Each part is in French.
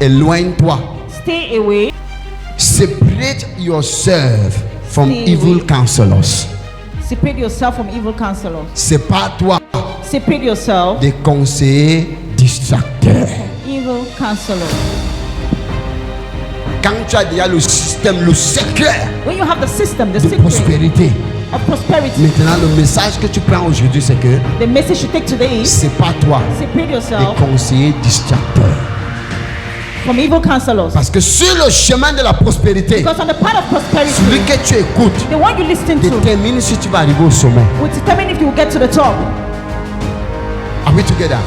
Éloigne-toi. Stay away. Separate yourself from Stay evil away. counselors. Separate yourself from evil counselors. Sépare-toi Separate yourself des conseillers distracteurs. from evil counselors. Quand tu as déjà le système, le secret When you have the system, the de secret prospérité, of prosperity, maintenant le message que tu prends aujourd'hui, c'est que the message you take today is sépare-toi separate des yourself conseillers distracteurs. from evil counselors. Parce que sur le chemin de la prospérité, Because on the path of celui prosperity, que tu écoutes the one you listen to détermine si tu vas arriver au sommet. will determine if you will get to the top. Are we together?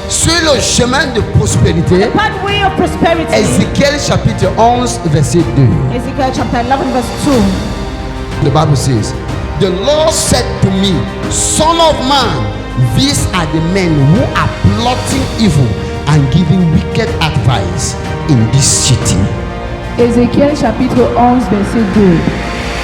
Sur le chemin de prospérité, The pathway of prosperity, Ézéchiel chapitre 11, verset 2. Ezekiel chapter 11 verse 2. The Bible says, the Lord said to me, Son of man, these are the men who are plotting evil and giving wicked advice in this city. Ézéchiel chapitre 11 verset 2.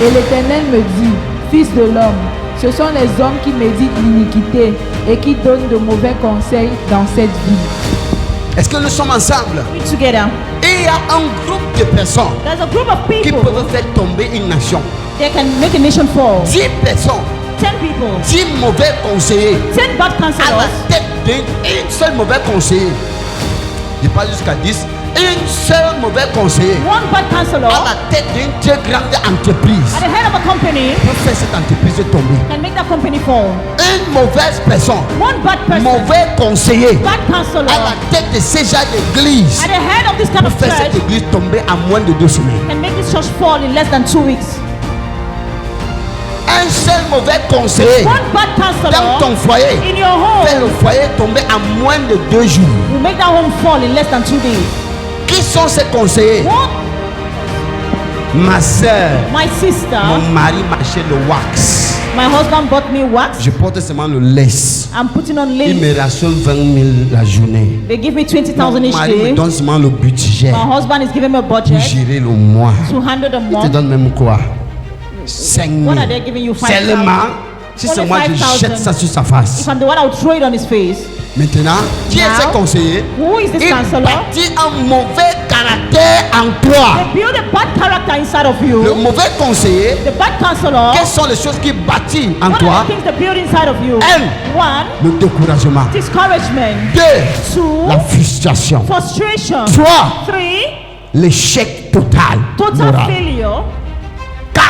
Et l'Éternel me dit, Fils de l'homme, ce sont les hommes qui méditent l'iniquité et qui donnent de mauvais conseils dans cette ville. Est-ce que nous sommes ensemble? Read together. Et il y a un groupe de personnes There's a group of qui people peuvent faire tomber une nation. that can make a nation fall. 10 personnes, 10 people, 10 mauvais conseillers 10 bad à la counselors, tête d'un seul mauvais conseiller. Je parle jusqu'à 10. Une seule mauvais conseiller one bad counselor à la tête d'une très grande entreprise at the head of a company peut faire cette entreprise tomber. can make that company fall. Une mauvaise personne, One bad person, mauvais conseiller bad counselor à la tête de ces genres d'église at the head of this kind peut of faire cette church église tomber en moins de 2 semaines. can make this church fall in less than 2 weeks. Un seul mauvais conseiller One bad dans counselor ton foyer in your fait le home foyer tomber en moins de 2 jours. will make that home fall in less than 2 days. Qui sont ces conseillers? What? Ma soeur, My sister, mon mari m'achète le wax. my husband bought me wax. Je porte seulement le laisse. I'm putting on Il lace. me rationne 20 000 la journée. They give me Mon 20,000 each mari me day. donne seulement le budget My husband is giving me a pour budget, gérer le mois. 200 a Il te month. donne même quoi? 5 000. What are they giving you? 5,000. Seulement, si c'est Only moi je 5,000. jette ça sur sa face. If I'm the one, I'll throw it on his face. Maintenant, qui est Now, ce conseiller? Who is this Il counselor? bâtit un mauvais caractère en toi. They build a bad character inside of you. Le mauvais conseiller, The bad counselor, quelles sont les choses qu'il bâtit en what toi? are the things they build inside of you? Un. One, Le découragement. discouragement. 2. Two, La frustration. frustration. 3. 3, L'échec total. total moral. failure. 4.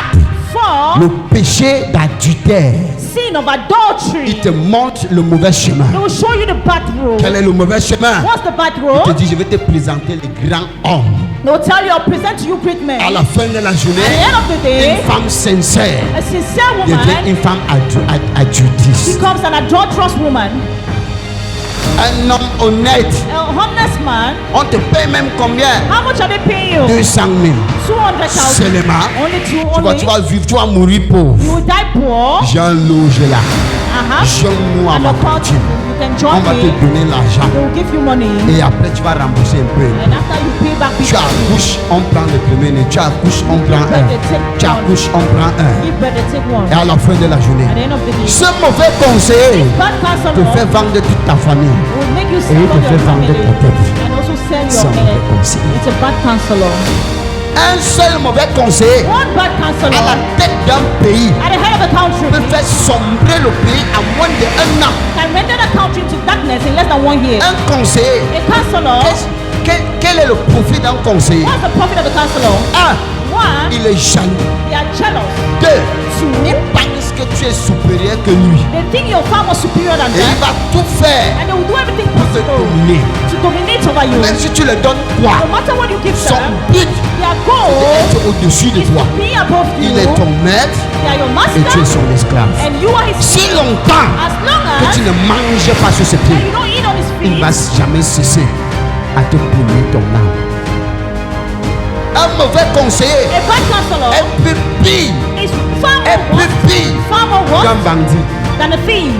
4, Le péché d'adultère. sin of adultery. Il te montre le mauvais chemin. They will show you the bad road. Quel est le mauvais chemin? What's the bad Il te road? dit, je vais te présenter les grands hommes. They will tell you, I'll present to you great men. À la fin de la At the journée, end of the day, une femme sincère a sincere devient woman une femme adultiste. becomes an adulterous woman. Un homme honnête, A honest man, on te paye même combien? how much are they paying you? 200 000. 200,000. Seulement, Only two, tu vas only. vivre, tu vas mourir pauvre. You will die poor. J'ai un loge là. Joins-nous à And ma of course, cantine. you can On join va te me. donner l'argent. They will give you money. Et après, tu vas rembourser un peu. And after you pay back Tu people, accouches, on prend le premier né. Tu accouches, on prend un. Tu accouches, on prend un. you better take one. Et à la fin de la journée, At the end of the day, ce mauvais conseiller bad te counselor fait vendre toute ta famille. will make you Et sell il te all fait your vendre family ta tête. and also sell C'est un your mauvais head. conseiller. It's a bad counselor. Un seul mauvais conseiller One bad à la counselor tête d'un pays at the head of a country peut faire sombrer le pays en moins d'1 an. can render the country into darkness in less than 1 year. Un conseiller, A counselor, quel est le profit d'un conseiller? what's the profit of the counselor? 1. One, Il est jaloux. they are jealous. 2. Two, Il pense que tu es supérieur que lui. they think you're far more superior than Et il them, va tout faire and they will do everything pour te possible dominer. to dominate over you. Même si tu leur donnes quoi, No matter what you give son them, but their c'est goal d'être au-dessus de is toi. to be above you. Il est ton maître They are your et tu es master, son esclave. and you are his Si slave. longtemps As long que as tu ne manges pas sur ses and pieds, you don't eat on his il ne va feet, jamais cesser à te punir ton âme. Un mauvais conseiller a bad counselor est plus pire, is far est more plus worse, pire far more qu'un worse bandit. than a thief,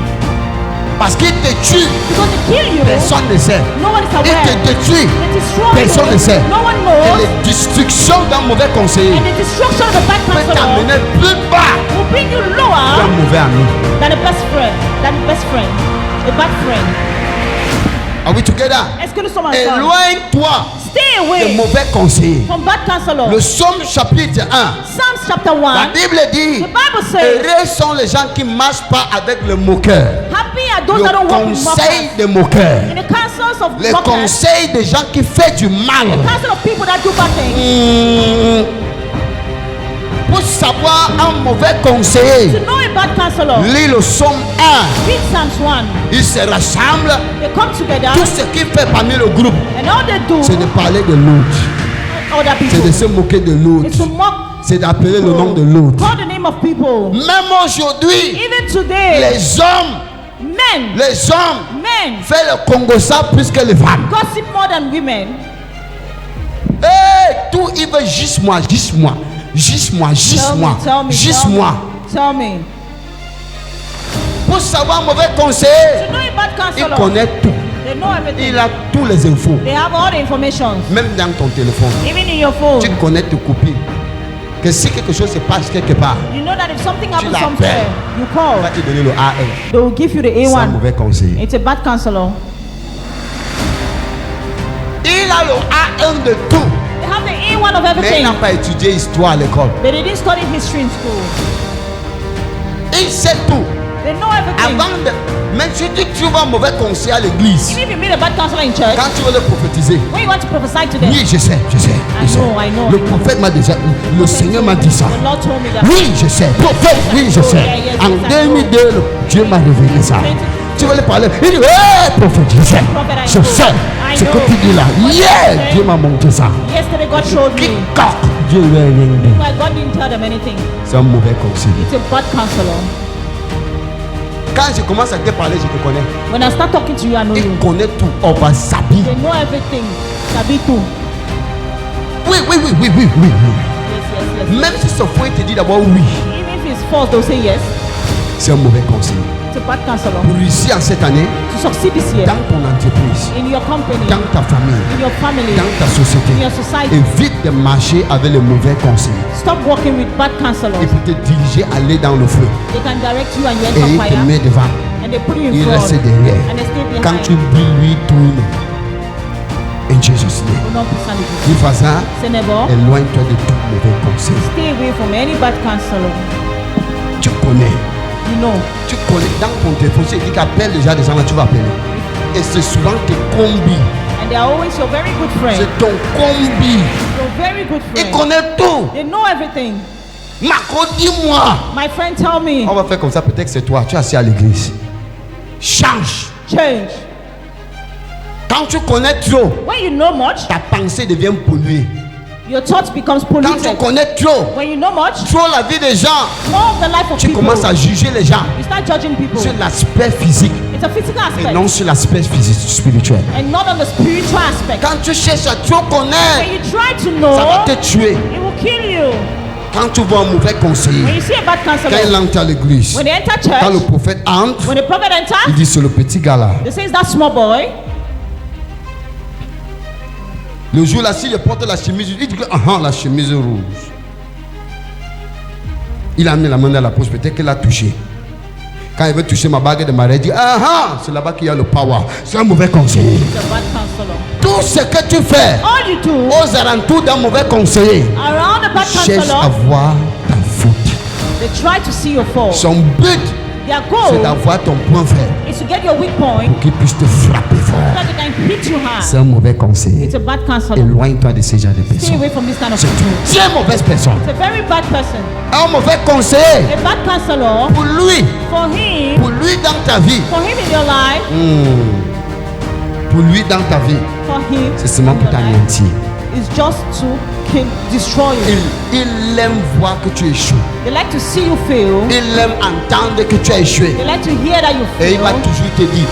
Parce qu'il te tue, because they kill you. personne ne sait. No one is Il aware. te détruit, They destroy personne ne you. sait. No one Et knows. les destructions d'un mauvais conseiller And the destruction of a bad peut counselor t'amener plus bas will bring you qu'un lower mauvais ami. than a best friend. A bad friend. Are we together? Est-ce que nous sommes ensemble? Éloigne-toi Stay des away mauvais conseillers. from bad counselors. Le psaume chapitre 1, Psalms chapter la 1. Bible dit, The Bible says, heureux sont les gens qui ne marchent pas avec le moqueur. happy are those that Le don't walk with conseil mockers. des moqueurs. In the counsels of Les mockers, conseils des gens qui font du mal. counsel of people that do bad things. Pour savoir un mauvais conseiller, To know a bad counselor, lis le psaume 1. read Psalms 1. Ils se rassemblent. They come together, Tout ce qu'ils font parmi le groupe, and all they do, c'est de parler de l'autre. other C'est de people, se moquer de l'autre. is to mock, C'est d'appeler le nom de l'autre. call the name of people. Même aujourd'hui, Even today, les hommes men font le congossa plus que les femmes. gossip more than women. Tout, ils veulent juste moi. Tell me. Pour savoir mauvais conseiller, To know a bad il counselor, connaît tout. they know everything. Il a tous les infos. They have all the information. Même dans ton téléphone, Even in your phone. tu connais tes copines. Que si quelque chose se passe quelque part, You know that if something happens l'appelles. somewhere, you on call. va te donner le AL. They will give you the C'est un A1. mauvais conseiller. It's a bad counselor. Il a le A1 de tout. They have the A1 of Mais il everything, n'a pas étudié histoire à l'école. but they didn't study history in school. Il sait tout. They know everything. Avant de... Même si tu trouves un mauvais conseiller à l'église, Even if you meet a bad counselor in church, quand tu veux le prophétiser, when you want to prophesy to them, oui, je sais. I know. Le prophète m'a déjà, le Seigneur m'a dit ça. the Lord told me that. Oui, je sais. Prophète, oui, je sais. En 2002, Dieu m'a révélé ça. Tu veux le parler? Il dit, prophète, je sais. Je sais. Ce que tu dis là. Yeah, Dieu m'a montré ça. Yesterday God showed me, Quiconque, Dieu lui a rien dit. but God didn't tell them anything. C'est un mauvais conseiller. It's a bad counselor. Quand je commence à te parler, je te connais. When I start talking to you, I know Il you. connaît tout. On va s'habiller. They know everything. Sabitu. Oui. Yes. Même si ce faux, il te dit d'abord oui. Even if it's false, they'll say yes. C'est un mauvais conseiller. It's a bad counselor. Pour réussir en cette année, To succeed this year, dans ton entreprise, in your company, dans ta famille, in your family, dans ta société, in your society, évite de marcher avec les mauvais conseillers. stop working with bad counselors. Il peut te diriger à aller dans le feu They can direct you and you et enter il te fire, met devant. and they put you in Il front, reste derrière. and they stay Quand behind. tu brilles, lui tourne. In Jesus' name. Will not be standing. Dis ça, Say never. éloigne-toi de tout mauvais conseil. Stay away from any bad counselor. Tu connais. You know. Tu connais dans ton téléphone, il dit qu'appelle déjà des gens là, tu vas appeler. Et c'est souvent tes combis. And they are always your very good friend. C'est ton combi. Your very good Il friend. connaît tout. They know everything. Marco, dis-moi. My friend, tell me. On va faire comme ça, peut-être que c'est toi. Tu es assis à l'église. Change. Change. Quand tu connais trop, When you know much, ta pensée devient polluée. your thoughts becomes Quand tu polluted. connais trop, When you know much, trop la vie des gens, more of the life of tu people. commences à juger les gens You start judging people. sur l'aspect physique It's a physical et aspect, non sur l'aspect spirituel. and not on the spiritual aspect. Quand tu cherches à trop When connaître, you try to ça va know, te tuer. it will kill you. Quand tu vois un mauvais When conseiller, you see a bad quand il counselor, entre à l'église, when they enter quand le church, prophète entre, when the prophet il enters, dit c'est le petit gars là. they say it's that small boy. Le jour là, s'il porte la chemise, il dit que la chemise rouge. Il a mis la main dans la poche, peut-être qu'il a touché. Quand il veut toucher ma bague de mariage, il dit c'est là-bas qu'il y a le power. C'est un mauvais conseiller. It's a bad counselor. Tout ce que tu fais All you do aux alentours d'un mauvais conseiller, around a bad cherche à counselor, voir ta faute. they try to see your fault. Son but, Their c'est goal d'avoir ton point faible is to get your weak point pour qu'il puisse te frapper so fort. that they can hit you hard. C'est un mauvais conseiller. It's a bad counselor. Éloigne-toi de ces genres de Stay personnes. away from this kind of C'est people. une très mauvaise personne. It's a very bad person. Un mauvais conseiller, A bad counselor, pour lui for him dans ta vie, in your life, pour lui dans ta vie, for him c'est seulement in pour your life, t'anéantir. is just to destroy you. Il aime voir que tu échoues. They like to see you fail. Il aime entendre que tu as échoué. They like to hear that you Et fail. il va toujours te dire,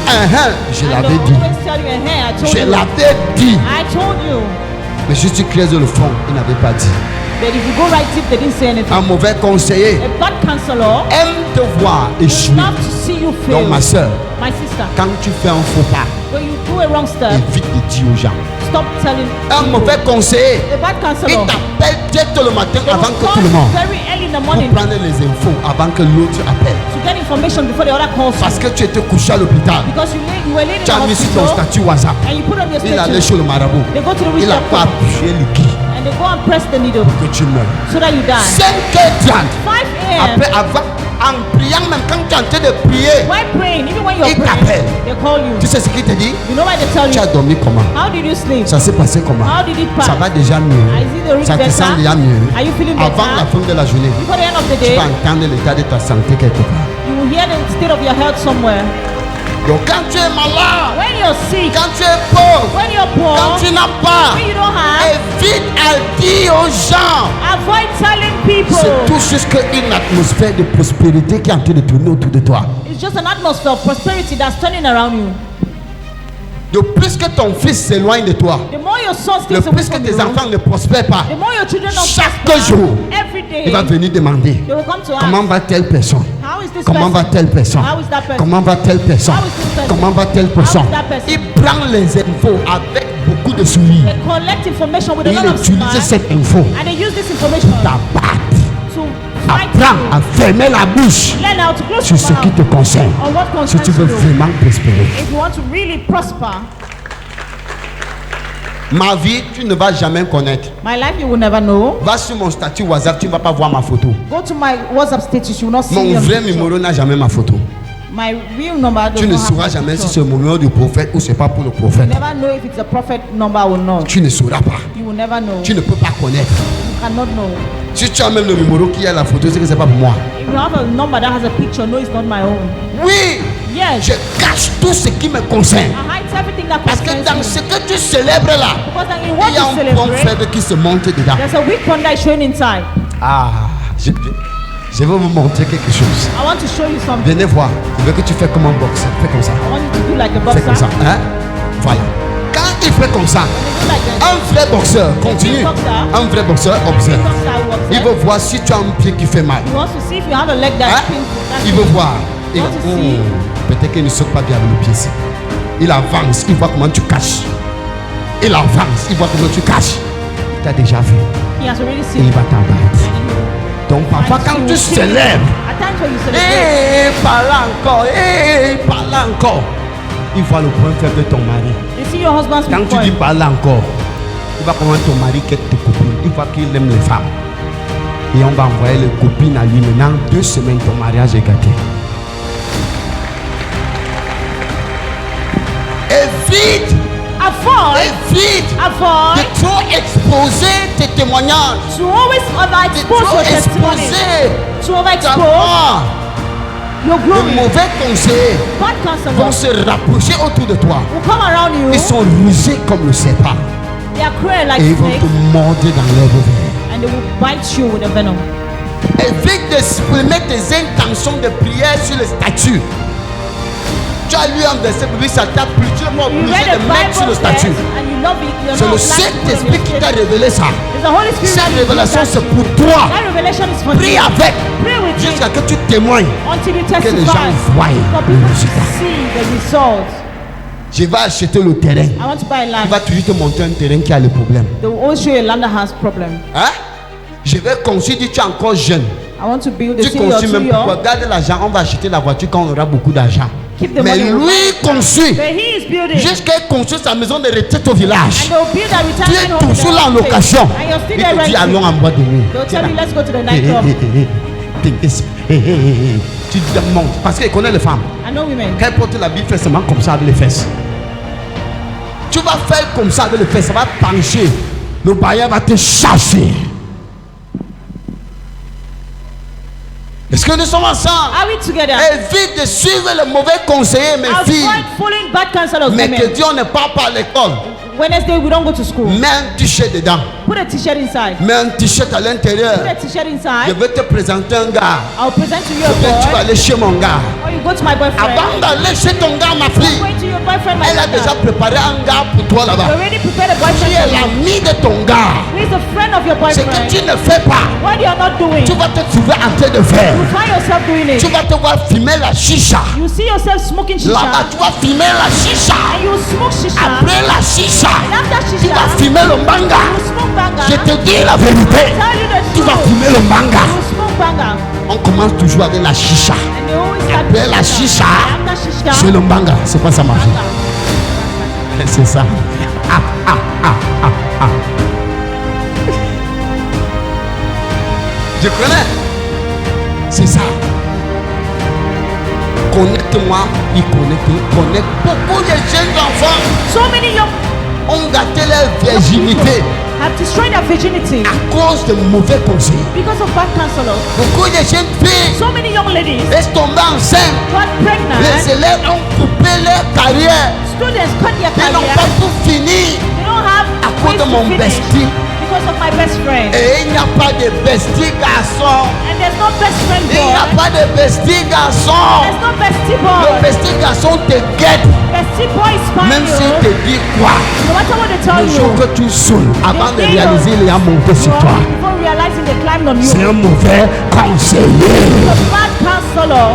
je And l'avais they'll dit. always tell you, hey, I told Je you. l'avais dit. I told you. Mais si tu creuses le fond, il n'avait pas dit. But if you go right deep, they didn't say anything. Un mauvais conseiller A bad counselor aime te voir would échouer. love to see you Donc fail. ma soeur, My sister, quand tu fais un faux pas, when you do a wrong step, évite de dire aux gens. stop telling Un people. mauvais conseiller, A bad il counselor, t'appelle dès tôt le matin they avant will que tout le call monde. very early in the Pour morning prendre les infos avant que l'autre appelle. to get information before the other calls you. Parce que tu étais couché à l'hôpital. Because you were laying in Tu the as mis sur ton hospital statut WhatsApp. and you put on your Il allait status. chez le marabout. They go to the Il a research pas appuyé le qui and they go and press the needle que tu meurs. so that you die. 5h30. 5 a.m. Après, en priant, même quand tu es en train de prier, While praying, even when you're Ils praying, t'appellent. they call you. tu sais ce qu'il te dit? You know why they tell Tu as you? dormi comment? How did you sleep? Ça s'est passé comment? How did it pass? Ça va déjà mieux. Is it already Ça te better? sent déjà mieux. Are you feeling Avant better? la fin de la journée, Before the end of the tu day, vas entendre l'état de ta santé quelque part. you will hear the state of your health somewhere. Donc quand tu es malade, When you're sick, quand tu es pauvre, when you're quand poor, tu n'as pas, when you don't have, évite à dire aux gens. avoid telling people. C'est tout juste une atmosphère de prospérité qui est en train de tourner autour de toi. It's just an atmosphere of prosperity that's turning around you. De plus que ton fils s'éloigne de toi, The more your son le stays away plus que from tes you, enfants ne prospèrent pas, the more your children don't chaque prosper. jour, Every day, il va venir demander they will come to comment ask, va telle personne. how is this Comment va person? telle personne? How is that person? Comment va telle personne? How is this person? Comment va telle personne? How is that person? Il prend les infos avec beaucoup de sourire. They collect information with a Il lot of utilise smile, cette info and they use this information d'abattre. to fight Apprends you. à fermer la bouche Learn how to close sur your ce qui mouth te concerne. on what Si concerns tu veux you. vraiment prospérer. If you want to really prosper, Ma vie, tu ne vas jamais connaître. my life you will never know. Va sur mon statut WhatsApp, tu ne vas pas voir ma photo. Go to my WhatsApp status, you will not see Mon your vrai picture. numéro n'a jamais ma photo. My real number does Tu ne not have sauras my jamais si picture. c'est le numéro du prophète ou c'est pas pour le You prophète. never know if it's a prophet number or not. Tu ne sauras pas. You will never know. Tu ne peux pas connaître. You cannot know. Si tu as même le numéro qui a la photo, c'est que c'est pas pour moi. If you have a number that has a picture, no, it's not my own. Oui, Yes, je cache tout ce qui me concerne. I hide everything that Parce que concerns dans me. ce que tu célèbres là, Because then in what il y a you un point celebrate, faible qui se monte dedans. there's a weak point that is showing inside. Ah, je vais vous montrer quelque chose. I want to show you something. Venez voir. Je veux que tu fais comme un boxeur. Fais comme ça. I want you to do like a Fais comme ça. boxer. Hein? Voilà. Quand il fait comme ça, You do like a un vrai boxeur, continue. Un vrai boxeur observe. boxer Il boxer. veut voir si tu as un pied qui fait mal. He wants to see if you have a leg that's Hein? painful. That's Il veut it. voir. Il Want to see. peut-être qu'il ne saute pas bien avec le pied ici. Il avance, il voit comment tu caches. Il avance, il voit comment tu caches. Il t'a déjà vu. He has already Et seen il it. va t'embattre. And he will- Donc parfois quand tu célèbres, At times when you celebrate, parle encore. Il voit le point faible de ton mari. they see your husband's Quand weak tu dis point. parle encore, il va comment ton mari quitte tes copines. Il voit qu'il aime les femmes. Et on va envoyer les copines à lui. Maintenant, 2 semaines, ton mariage est gâté. Évite, évite Avoid de trop exposer tes témoignages. to always De overexpose trop your testimony. exposer To ta overexpose mort. your De glory. mauvais conseillers Bad vont counselors se rapprocher autour de toi. will come around you. Ils sont rusés comme le serpent. They are cruel like Et ils vont snakes, te mordre dans leurs revers. and they will bite you with a venom. Évite d'exprimer tes intentions de prière sur le statut. Tu as lu un verset biblique, ça t'a plu, tu es pas You obligé read the de mettre sur le Bible statut. verse and you love it. You're C'est not le obliged to put it on Saint-Esprit your qui t'a status. révélé ça. It's the Holy Spirit Cette that révélation, reveals c'est that. pour toi. That revelation is for Prie you. avec Pray with it jusqu'à que tu témoignes. until you Que les testify. gens voient For le people to résultat. see the results. Je vais acheter le terrain. I want to buy a Il land. va toujours te montrer un terrain qui a le problème. They will always show you a land that has problem. Hein? Je vais construire, dis, tu es encore jeune. I want to build a Tu city or construis two même pour years. garder l'argent. On va acheter la voiture quand on aura beaucoup d'argent. Keep the Mais money. lui construit But he is building. jusqu'à construire sa maison de retraite au And village. they'll build a Tu es retirement home. in toujours là en their own place. location. And you're still Il there te dit allons renting. en boîte de nuit. They'll tell you let's go to the Hé, hé, nightclub. hé, hé, hé. Tu demandes parce qu'il connaît les femmes. I know women. Quand elle porte la Bible, fait seulement comme ça avec les fesses. Tu vas faire comme ça avec les fesses, ça va pencher. Le bailleur va te chasser. Est-ce que nous sommes ensemble? Are we together? Évite de suivre les mauvais conseillers, mes filles. Avoid following bad counselors, Mais que women. Dieu ne part pas à l'école. Wednesday we don't go to school. Mets un t-shirt dedans. Put a t-shirt inside. Mets un t-shirt à Put l'intérieur. a t-shirt Je inside. vais te présenter un gars. I'll present to you Ou bien tu vas a boy. aller chez mon gars. Or you go to my boyfriend. Avant d'aller chez ton gars, ma fille, Going to your boyfriend, my elle a déjà daughter. préparé un gars pour toi You là-bas. already prepared a Qui boyfriend est for you. l'ami de ton gars. Who is the friend of your Ce que boyfriend? tu ne fais pas, What you're not doing. tu vas te trouver en train de faire. You find yourself doing Tu it. vas te voir fumer la chicha. You see yourself smoking Là-bas, shisha. tu vas fumer la chicha. And you smoke shisha. Après la chicha, And after tu shisha, vas fumer le manga. you smoke banga. Je te dis la vérité. Tell you the Tu vas truth. fumer le manga. You smoke banga. On commence toujours avec la chicha. And they always start Après with la chicha, After shisha, c'est le mbanga. C'est pas ça ma fille. C'est ça. Je connais. C'est ça. Connecte-moi, il connecte beaucoup de jeunes enfants so many young ont gâté leur virginité have destroyed their virginity à cause de mauvais conseils. because of bad counselors. Beaucoup de jeunes filles So many young ladies sont tombées enceintes. got pregnant. Les élèves ont coupé leur carrière. Students cut their Ils n'ont career. pas tout fini They don't have à cause ways de to mon finish bestie. because of my best friend. Et il n'y a pas de bestie garçon. And there's no best friend Il n'y a boy. pas de bestie garçon. There's no bestie Le boy. bestie garçon te guette. Bestie boy is fine Même s'il you. te dit quoi. No matter what they tell Le jour you. que tu saoules, avant de They réaliser, il a monté sur toi. Before realizing they climbed on you. C'est un mauvais conseiller. A bad counselor.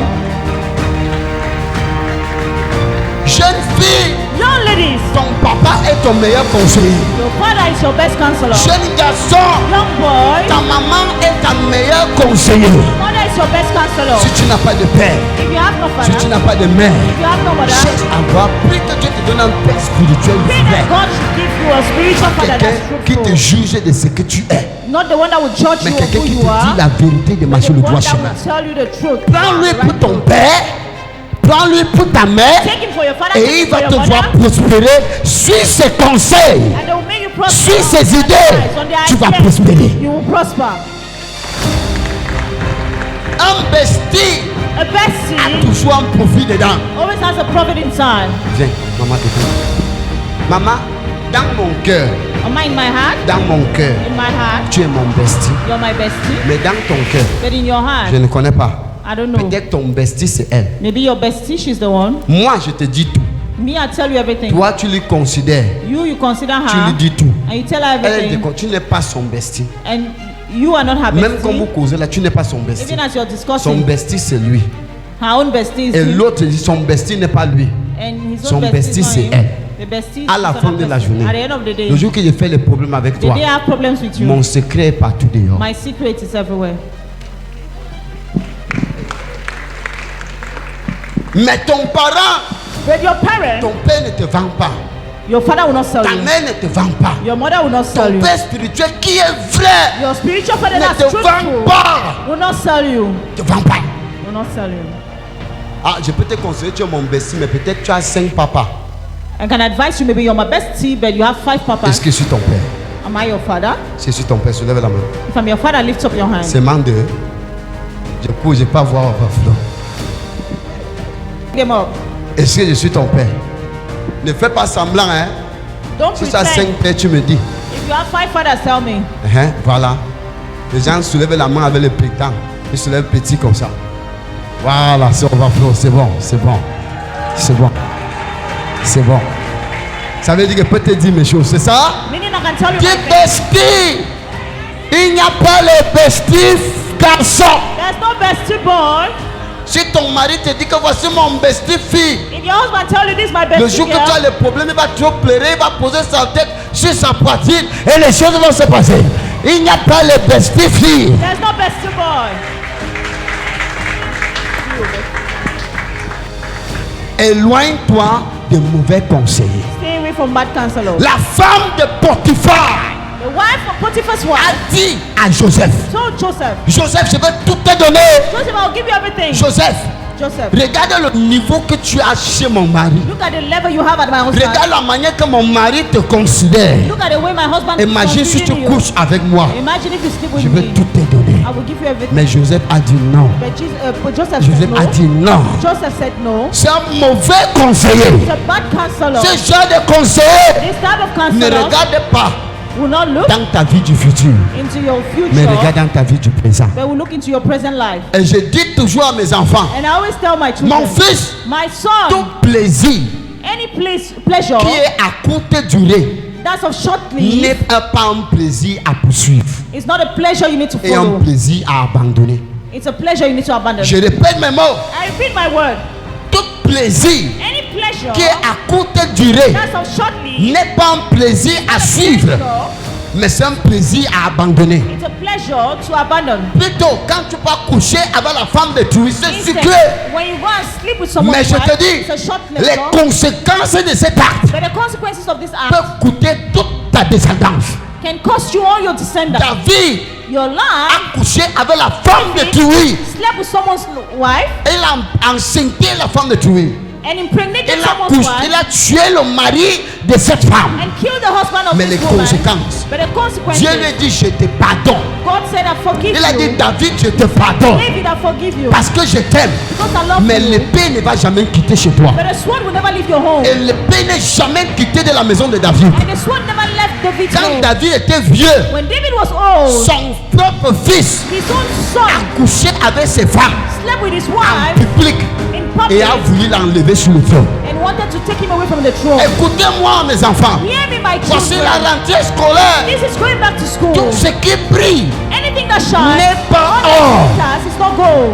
Jeune fille, Young ladies, ton papa est ton meilleur conseiller. your father is your best counselor. Jeune garçon, Young boy, ta maman est ta meilleure conseiller. mother is your best counselor. Si tu n'as pas de père, If you have no si tu father, n'as pas de mère, if you have no mother, cherche à voir, prie que Dieu te donne un père spirituel pray that vrai. God should give you a spiritual father Quelqu'un that's qui te truthful. juge de ce que tu es, Not the one that will judge mais you of quelqu'un who qui te you dit are, la vérité de but marcher the le one droit that chemin. will tell you the truth. Prends-lui Right pour ton road. père, prends-lui pour ta mère, Take him for your father, et take il him for va your te mother, voir prospérer. Suis ses conseils, and they will make you prosper. suis ses on idées, their lives, on their tu vas ideas. prospérer. You will prosper. Un bestie A bestie a toujours un profit dedans. always has a profit inside. Viens, maman te Maman, dans mon cœur, Am I in my heart? dans mon cœur, In my heart, tu es mon bestie. you're my bestie. Mais dans ton cœur, But in your heart, je ne connais pas. I don't know. Peut-être ton bestie, c'est elle. Maybe your bestie, she's the one. Moi, je te dis tout. Me, I tell you everything. Toi, tu lui considères. You consider Tu lui her, dis tout. and you tell her Elle, everything. tu n'es pas son bestie. And you are not her Même quand vous bestie. causez là, tu n'es pas son bestie. Even as you're Son discussing, bestie, c'est lui. her own bestie is Et him, l'autre dit son bestie n'est pas lui. and his son own bestie, bestie is c'est not him. elle. The bestie À la is fin another de la person. journée, At the end of the day, le jour que j'ai fait les problèmes avec the toi, day I have problems with you, mon secret est partout dehors. my secret is everywhere. Mais ton parent, But your parent, ton père ne te vend pas. your father will not sell Ta you. mère ne te vend pas. Your mother will not sell Ton you. père spirituel qui est vrai Your spiritual father ne that's te vend truthful pas. will not sell you. Ne te vend pas. Will not sell you. Ah, je peux te conseiller, tu es mon bestie, mais peut-être tu as 5 papas. I can advise you, maybe you're my bestie, but you have 5 Est-ce papas. que je suis ton père? Am I your father? Si je suis ton père, soulève la main. If I'm your father, lift up your hand. C'est man de. Je cours, je ne vais pas voir Overflow. Game up. Est-ce que je suis ton père? Ne fais pas semblant, hein? Don't Si tu as pretend. 5 pères, tu me dis. If you have 5 fathers, tell me. Hein, voilà. Les gens soulèvent la main avec le pétant. Ils soulèvent petit comme ça. Voilà, c'est Overflow. C'est bon, c'est bon. C'est bon. C'est bon. Ça veut dire que peut te dire mes choses, c'est ça? Meaning I can tell you Dis my thing. bestie. Il n'y a pas les besties garçons. There's no bestie boy. Si ton mari te dit que voici mon bestie fille, If your husband tell you this is my le bestie jour que tu as girl, le problème, il va trop pleurer, il va poser sa tête sur sa poitrine et les choses vont se passer. Il n'y a pas les besties filles. there's no bestie boy. Éloigne-toi de mauvais conseillers. Stay away from bad counselors. La femme de Potiphar The wife of Potiphar's a wife dit à Joseph, told Joseph, Joseph, je vais tout te donner. Joseph, I'll give you everything. Joseph, Joseph, regarde le niveau que tu as chez mon mari. look at the level you have at my husband. Regarde la manière que mon mari te considère. Look at the way my husband is Imagine si tu considering you. couches avec moi. Imagine if you sleep with Je vais me. tout te donner. I will give you everything. Mais Joseph a dit non. But Joseph said Joseph no. a dit non. Joseph said no. C'est un mauvais conseiller. He's a bad counselor. Ce genre de conseiller This type of ne counselor regarde pas will not look dans ta vie du futur, into your mais future, regarde dans ta vie du présent. but will look into your present life. Et je dis toujours à mes enfants, And I always tell my children, mon fils, my son, tout plaisir any pleasure qui est à courte durée that's of short leave n'est pas un plaisir à poursuivre is not a pleasure you need to et un follow. plaisir à abandonner. It's a pleasure you need to abandon. Je répète mes mots, I repeat my word. tout plaisir Any pleasure qui est à courte durée that's of short leave n'est pas un plaisir à suivre, Mais c'est un plaisir à abandonner. It's a pleasure to abandon. Plutôt, quand tu vas coucher avec la femme de tu, c'est Instead, sucré. when you go and sleep with someone, Mais je te dis, it's a short les pleasure. conséquences de cet acte But the consequences of this act peuvent coûter toute ta descendance. can cost you all your descendants. David Your life. a couché avec la femme de Tuï. Slept with someone's wife Il a enceinté la femme de Tuï. and impregnated Il a, someone's il wife a tué le mari de cette femme. and killed the husband of Mais les this woman. conséquences, But the consequences, Dieu lui dit, je te pardonne. God said, I forgive Il a dit, you. David, je te pardonne. David, I forgive you. Parce que je t'aime. Because I love Mais you. l'épée ne va jamais quitter chez toi. But the sword will never leave your home. Et l'épée n'est jamais quittée de la maison de David. And the sword never left David's Quand home. David était vieux, When David was old, son propre fils his own son a couché avec ses femmes slept with his en wife public in et public a voulu l'enlever sur le trône. and wanted to take him away from the throne. Écoutez-moi, mes enfants. Hear me, my Voici children. la rentrée scolaire. This is going back to school. Tout ce qui brille. Anything that shines, N'est pas all or. that glitters is not gold.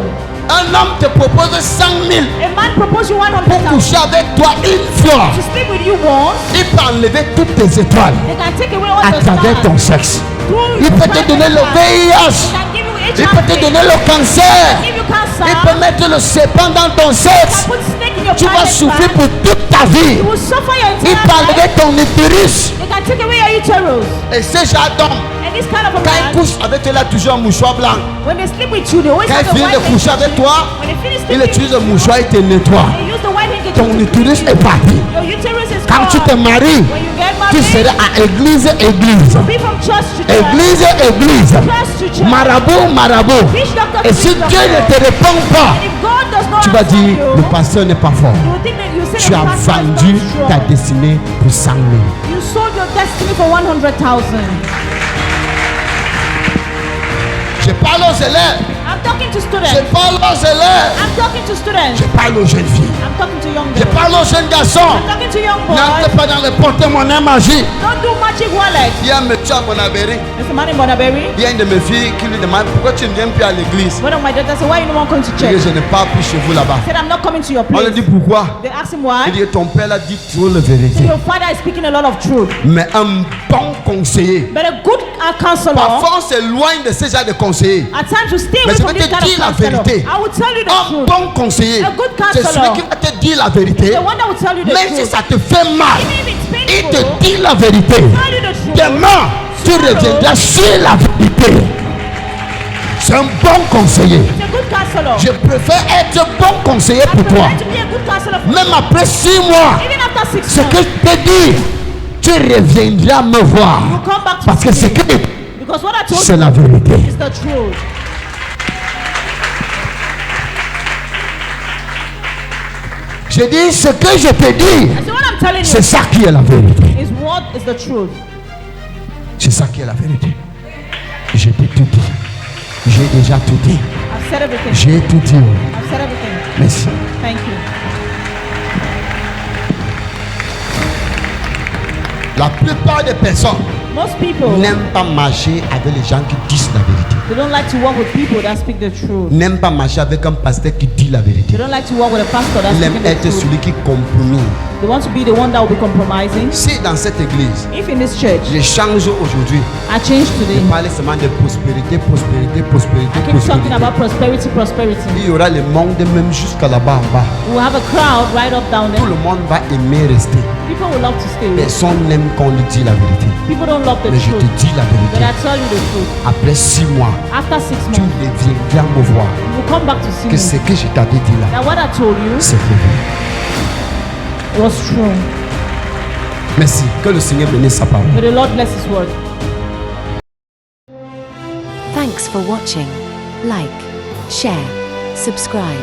Un homme te propose 100 000 A man proposes you pour 100,000 coucher avec toi une fois. to sleep with you once. Il peut enlever toutes tes étoiles They can take away all à the travers stars. ton sexe. Through Il your peut te private donner le part. VIH. He can give you Il peut te HIV. donner le cancer. Give you cancer. Il peut mettre le serpent dans ton He can sexe. put snake in your Tu vas private souffrir part. pour toute ta vie. You will suffer your Il entire peut life. enlever ton utérus. They can take away your uterus. Et ce genre d'homme, And this kind of a quand il man, couche avec toi, il a toujours un mouchoir blanc. when they sleep with you, they always Quand have il the finit white de coucher avec handkerchief. toi, When they finish il sleeping utilise with le you, mouchoir et te nettoie. they use the white handkerchief Ton to utérus clean est you. parti. Your uterus is Quand tu te gone. maries, When you get tu married, seras à église, église. be from church to church. Église, église. Church to church. Marabout, marabout. Witch doctor to Et si witch Dieu ne doctor. te répond pas, And if God does not tu vas answer dire, you, le pasteur n'est pas fort. you will think that you say Tu the as pastor is vendu not strong. ta destinée pour 100 000. You sold your destiny for 100,000. Je parle aux élèves. I'm talking to Je students. parle aux élèves. I'm talking to students. Je parle aux jeunes filles. I'm talking to young Je girls. parle aux jeunes garçons. I'm talking to young N'entrez boys. pas dans le porte-monnaie magique. Don't do magic wallet. Il y a un monsieur à Bonabéry. There's a man in Bonaberry. Il y a une de mes filles qui lui demande pourquoi tu ne viens plus à l'église. One of my daughters said, why you no one coming to Il dit, church? je n'ai pas plus chez vous là-bas. He said, I'm not coming to your On lui place. dit pourquoi. They asked him Il why. dit, ton père a dit trop la vérité. Your father is speaking a lot of truth. Mais un bon conseiller. But a good counselor, Parfois on s'éloigne de ces genres de conseillers. at times, will stay Mais away je from vais this te kind dire of la counselor. vérité. I will tell you the Un truth. bon conseiller, A good c'est celui counselor. qui va te dire la vérité. The one that will tell you the Même si truth. ça te fait mal, Even if it's il painful, te dit la vérité. tell you the truth. Demain, tu reviendras sur la vérité. C'est un bon conseiller. It's a good counselor. Je préfère être bon conseiller I pour toi. prefer to be a good counselor for Même après 6 mois, even after 6 ce que months. je te dis, tu reviendras me voir. You come back to Parce que see ce me. que Because what I told c'est you la vérité. is the truth. Je dis ce que je te dis, I said, what I'm telling c'est you ça qui est la vérité. is what is the truth. C'est ça qui est la vérité. Je t'ai tout dit. J'ai déjà tout dit. I've said everything. J'ai tout dit. I've said everything. Merci. Thank you. La plupart des personnes Most people, n'aiment pas marcher avec les gens qui disent la vérité. they don't like to work with people that speak the truth. N'aiment pas marcher avec un pasteur qui dit la They vérité. don't like to work with a pastor that's Ils aiment speaking the être truth. celui qui compromet. They want to be the one that will be compromising. Si dans cette église, If in this church, je change aujourd'hui, I change today, je parle seulement de prospérité, prospérité, prospérité, I keep talking prospérité. about prosperity, prosperity. Il y aura le monde même jusqu'à là-bas en bas. We'll have a crowd right up down Tout there. le monde va aimer rester. People will love to stay. Personne n'aime qu'on lui dise la vérité. People don't love the Mais je te truth. dis la But vérité. I tell you the truth. Après 6 mois, After 6 tu months, reviendras me voir. you will come back to see Que ce me. que je t'avais dit là, Now what I told you c'est vrai. was true. Merci. Que le Seigneur bénisse sa parole. May the Lord bless His word. Thanks for watching. Like, share, subscribe.